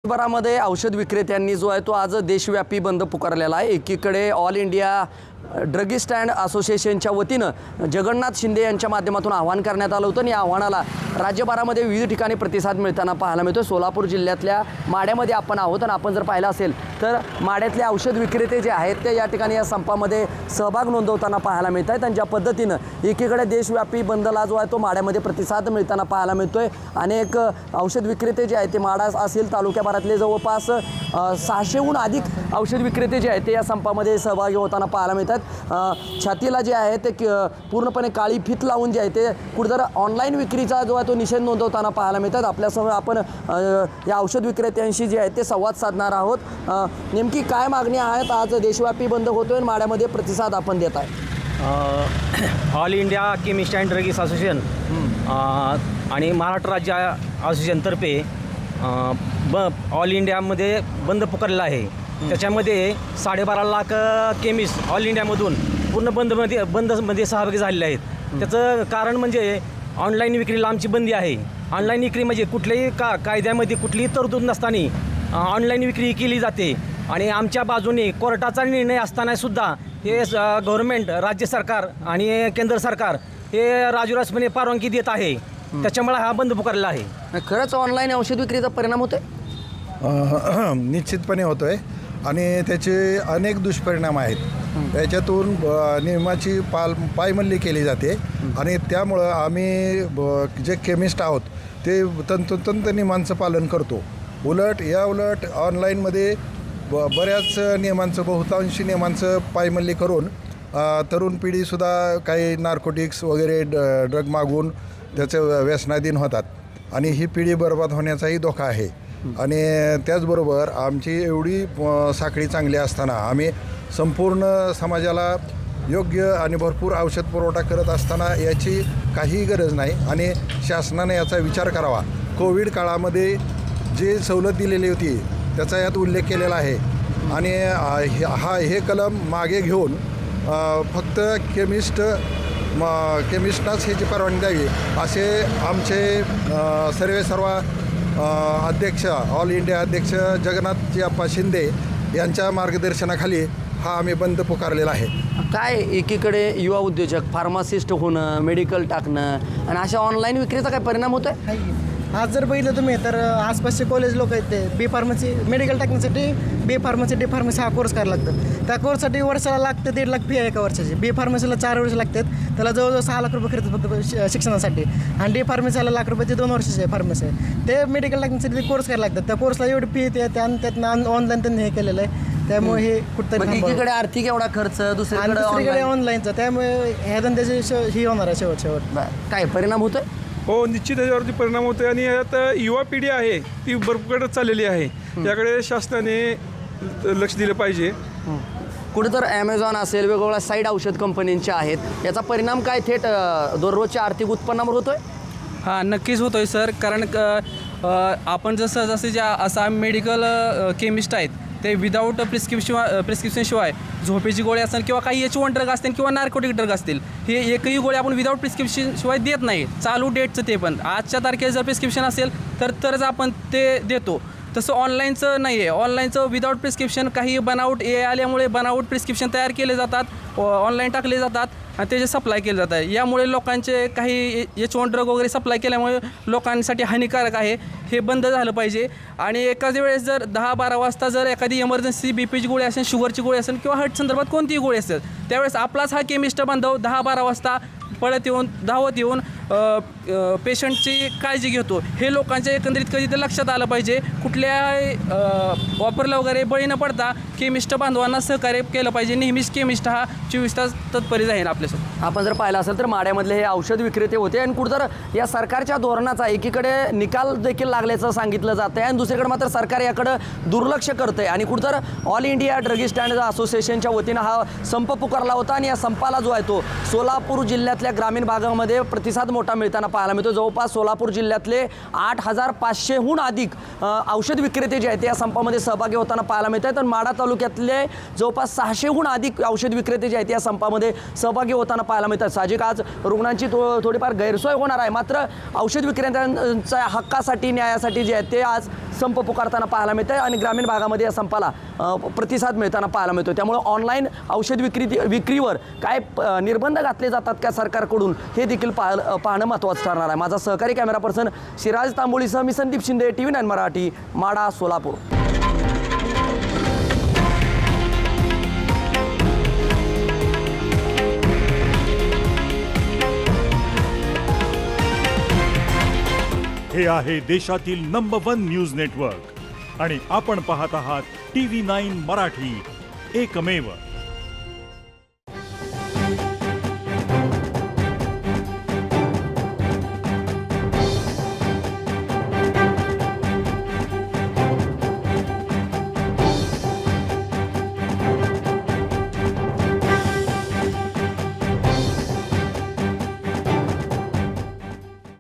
देशभरामध्ये औषध विक्रेत्यांनी जो आहे तो आज देशव्यापी बंद पुकारलेला आहे। एकीकडे ऑल इंडिया ड्रगिस्ट अँड असोसिएशनच्या वतीनं जगन्नाथ शिंदे यांच्या माध्यमातून आवाहन करण्यात आलं होतं आणि या आव्हानाला राज्यभरामध्ये विविध ठिकाणी प्रतिसाद मिळताना पाहायला मिळतो। सोलापूर जिल्ह्यातल्या माड्यामध्ये आपण आहोत आणि आपण जर पाहिलं असेल तर माड्यातले औषध विक्रेते जे आहेत ते या ठिकाणी या संपामध्ये सहभाग नोंदवताना पाहायला मिळत आहेत। आणि ज्या पद्धतीनं एकीकडे देशव्यापी बंदला जो आहे तो माड्यामध्ये प्रतिसाद मिळताना पाहायला मिळतोय। अनेक औषध विक्रेते जे आहेत ते माडा असेल तालुक्याभरातले जवळपास 600हून अधिक औषध विक्रेते जे आहेत ते या संपामध्ये सहभागी होताना पाहायला मिळतात। छातीला जे आहे ते पूर्णपणे काळी फीत लावून जे आहे ते कुठेतरी ऑनलाईन विक्रीचा जो आहे तो निषेध नोंदवताना पाहायला मिळतात। आपल्यासमोर आपण या औषध विक्रेत्यांशी जे आहे ते संवाद साधणार आहोत। नेमकी काय मागणी आहेत? आज देशव्यापी बंद होतोय, माड्यामध्ये प्रतिसाद आपण देत आहे। All India chemist and druggist association आणि महाराष्ट्र राज्य असोसिएशनतर्फे ऑल इंडियामध्ये बंद पुकारलेला आहे। त्याच्यामध्ये 12.5 लाख केमिस्ट ऑल इंडियामधून पूर्ण बंदमध्ये सहभागी झालेले आहेत। त्याचं कारण म्हणजे ऑनलाईन विक्रीला आमची बंदी आहे। ऑनलाईन विक्री म्हणजे कुठल्याही कायद्यामध्ये कुठलीही तरतूद नसताना ऑनलाईन विक्री केली जाते आणि आमच्या बाजूने कोर्टाचा निर्णय असतानासुद्धा हे गव्हर्नमेंट राज्य सरकार आणि केंद्र सरकार हे राजूरासपणे परवानगी देत आहे। त्याच्यामुळे हा बंद पुकारलेला आहे। खरंच ऑनलाईन औषध विक्रीचा परिणाम होतोय? निश्चितपणे होतोय आणि त्याचे अनेक दुष्परिणाम आहेत। त्याच्यातून नियमाची पायमल्ली केली जाते आणि त्यामुळं आम्ही जे केमिस्ट आहोत ते तंतोतंत नियमांचं पालन करतो। उलट ऑनलाईनमध्ये बऱ्याच नियमांचं बहुतांशी नियमांचं पायमल्ली करून तरुण पिढीसुद्धा काही नार्कोटिक्स वगैरे ड्रग मागून त्याचं व्यसनाधीन होतात आणि ही पिढी बर्बाद होण्याचाही धोका आहे। आणि त्याचबरोबर आमची एवढी साखळी चांगली असताना आम्ही संपूर्ण समाजाला योग्य आणि भरपूर औषध पुरवठा करत असताना याची काहीही गरज नाही आणि शासनाने याचा विचार करावा। कोविड काळामध्ये जी सवलत दिलेली होती त्याचा यात उल्लेख केलेला आहे आणि हे कलम मागे घेऊन फक्त केमिस्टनाच ह्याची परवानगी द्यावी असे आमचे सर्व अध्यक्ष ऑल इंडिया अध्यक्ष जगन्नाथजी अप्पा शिंदे यांच्या मार्गदर्शनाखाली हा आम्ही बंद पुकारलेला आहे। काय एकीकडे युवा उद्योजक फार्मासिस्ट होणं, मेडिकल टाकणं आणि अशा ऑनलाईन विक्रीचा काय परिणाम होतो आहे? आज जर बघितलं तुम्ही तर आसपासचे कॉलेज लोक आहेत ते बी फार्मसी मेडिकल टाकण्यासाठी बी फार्मसी डी फार्मसी हा कोर्स करायला लागतं। त्या कोर्ससाठी वर्षाला लागतं 1.5 लाख फी आहे एका वर्षाची। बी फार्मसीला 4 वर्ष लागतात, त्याला जवळजवळ 6 लाख रुपये खर्च फक्त शिक्षणासाठी आणि डी फार्मसीला लाख रुपये 2 वर्षाची आहे फार्मसी। ते मेडिकल टाकण्यासाठी ते कोर्स करायला लागतात। त्या कोर्सला एवढी फी येते आणि त्यातनं ऑनलाईन त्यांनी हे केलेलं आहे। त्यामुळे हे कुठतरी एकीकडे आर्थिक एवढा खर्च, दुसरीकडे ऑनलाईनचा, त्यामुळे ह्या धंद्याची ही होणार आहे शेवट काय परिणाम होतोय? हो, निश्चित त्याच्यावरती परिणाम होतो आणि यात युवा पिढी आहे ती भरपूर चाललेली आहे। त्याकडे शासनाने लक्ष दिलं पाहिजे। कुठे तर ॲमेझॉन असेल, वेगवेगळ्या साईड औषध कंपन्यांच्या आहेत, याचा परिणाम काय थेट दररोजच्या आर्थिक उत्पन्नावर होतोय? हां, नक्कीच होतोय सर। कारण आपण जसे ज्या असा मेडिकल केमिस्ट आहेत ते विदाऊट प्रिस्क्रिप्शनशिवाय झोपेची गोळी असेल किंवा काही H1 ड्रग असतील किंवा नार्कोटिक ड्रग असतील, हे एकही गोळी आपण विदाऊट प्रिस्क्रिप्शनशिवाय देत नाही। चालू डेटचं ते पण आजच्या तारखेला जर प्रिस्क्रिप्शन असेल तरच आपण ते देतो। तसं ऑनलाईनचं नाही आहे। ऑनलाईनचं विदाऊट प्रिस्क्रिप्शन काही बनावट आल्यामुळे बनावट प्रिस्क्रिप्शन तयार केले जातात, ऑनलाईन टाकले जातात आणि त्याचे सप्लाय केले जातात। यामुळे लोकांचे काही H1 ड्रग वगैरे सप्लाय केल्यामुळे लोकांसाठी हानिकारक आहे। हे बंद झालं पाहिजे आणि एखाद्या वेळेस जर 10-12 वाजता जर एखादी इमर्जन्सी बीपीची गोळी असेल, शुगरची गोळी असेल किंवा हार्ट संदर्भात कोणतीही गोळी असेल, त्यावेळेस आपलाच हा केमिस्ट बांधव 10-12 वाजता धावत येऊन पेशंटची काळजी घेतो। हे लोकांच्या एकंदरीत कधी ते लक्षात आलं पाहिजे। कुठल्या वापरला वगैरे बळी न पडता केमिस्ट बांधवांना सहकार्य केलं पाहिजे। नेहमीच केमिस्ट हा 24 तास तत्पर राहील आपल्यासोबत। आपण जर पाहिलं असेल तर माड्यामधले हे औषध विक्रेते होते आणि कुठेतरी या सरकारच्या धोरणाचा एकीकडे निकाल देखील लागल्याचं सांगितलं जातं आहे आणि दुसरीकडे मात्र सरकार याकडे दुर्लक्ष करतं आहे आणि कुठेतरी ऑल इंडिया ड्रगिस्ट अँड असोसिएशनच्या वतीनं हा संप पुकारला होता आणि या संपाला जो आहे तो सोलापूर जिल्ह्यातल्या ग्रामीण भागामध्ये प्रतिसाद मोठा मिळताना पाहायला मिळतो. जवळपास सोलापूर जिल्ह्यातले 8,500हून अधिक औषध विक्रेते जे आहेत ते या संपामध्ये सहभागी होताना पाहायला मिळत आहेत. तर माढा तालुक्यातले जवळपास 600हून अधिक औषध विक्रेते जे आहेत या संपामध्ये सहभागी होताना पाहायला मिळतात. साहजिक आज रुग्णांची थोडीफार गैरसोय होणार आहे, मात्र औषध विक्रेत्यांच्या हक्कासाठी न्यायासाठी जे आहेत ते आज संप पुकारताना पाहायला मिळतं आहे आणि ग्रामीण भागामध्ये या संपाला प्रतिसाद मिळताना पाहायला मिळतो. त्यामुळे ऑनलाईन औषध विक्रीवर काय निर्बंध घातले जातात का सरकारकडून हे देखील पाहणं महत्त्वाचं ठरणार आहे. माझा सहकारी कॅमेरा पर्सन सिराज तांबोळीसह मी संदीप शिंदे, TV9 मराठी, माढा, सोलापूर. हे आहे देशातील नंबर 1 न्यूज नेटवर्क आणि आपण पाहत आहात TV9 मराठी, एकमेव.